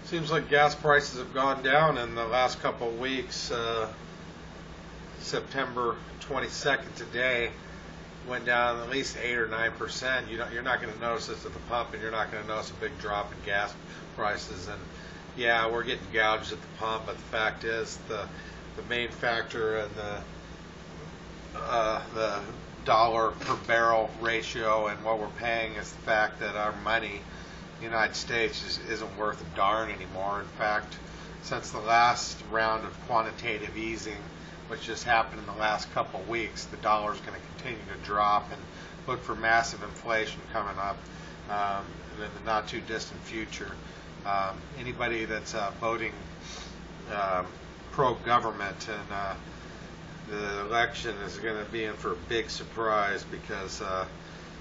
Seems like gas prices have gone down in the last couple of weeks. September 22nd today went down at least 8 or 9%. You're not going to notice this at the pump, and you're not going to notice a big drop in gas prices. And yeah, we're getting gouged at the pump, but the fact is the main factor in the dollar per barrel ratio and what we're paying is the fact that our money, the United States, isn't worth a darn anymore. In fact, since the last round of quantitative easing, which just happened in the last couple of weeks, the dollar is going to continue to drop and look for massive inflation coming up in the not too distant future. Anybody that's voting pro-government and the election is going to be in for a big surprise, because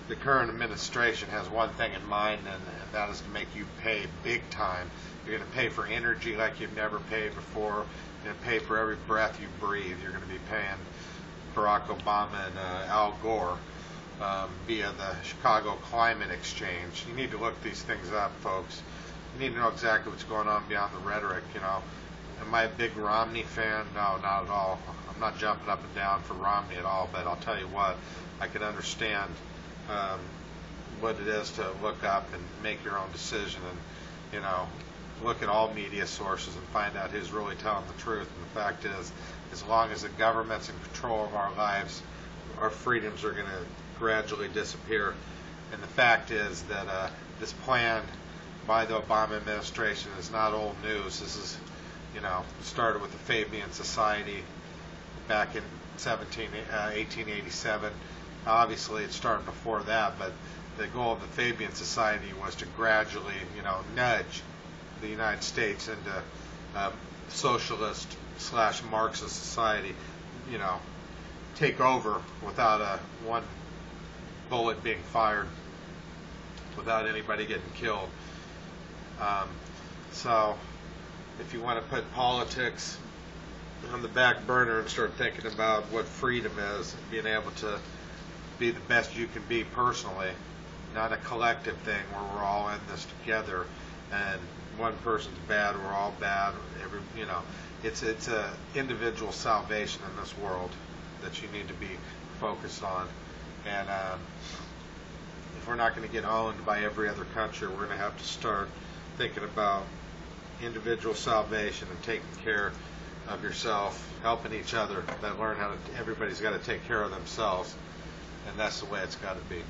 the current administration has one thing in mind, and that is to make you pay big time. You're going to pay for energy like you've never paid before. You're going to pay for every breath you breathe. You're going to be paying Barack Obama and Al Gore via the Chicago Climate Exchange. You need to look these things up, folks. You need to know exactly what's going on beyond the rhetoric. Am I a big Romney fan? No, not at all. I'm not jumping up and down for Romney at all, but I'll tell you what, I can understand what it is to look up and make your own decision, and look at all media sources and find out who's really telling the truth. And the fact is, as long as the government's in control of our lives, our freedoms are going to gradually disappear. And the fact is that this plan by the Obama administration is not old news. This is, started with the Fabian Society back in 1887. Obviously, it started before that, but the goal of the Fabian Society was to gradually, nudge the United States into socialist / Marxist society, take over without one bullet being fired, without anybody getting killed. So if you want to put politics on the back burner and start thinking about what freedom is, and being able to be the best you can be personally, not a collective thing where we're all in this together and one person's bad, we're all bad. It's a individual salvation in this world that you need to be focused on. And if we're not going to get owned by every other country, we're going to have to start thinking about individual salvation and taking care of yourself, helping each other, but everybody's got to take care of themselves, and that's the way it's got to be.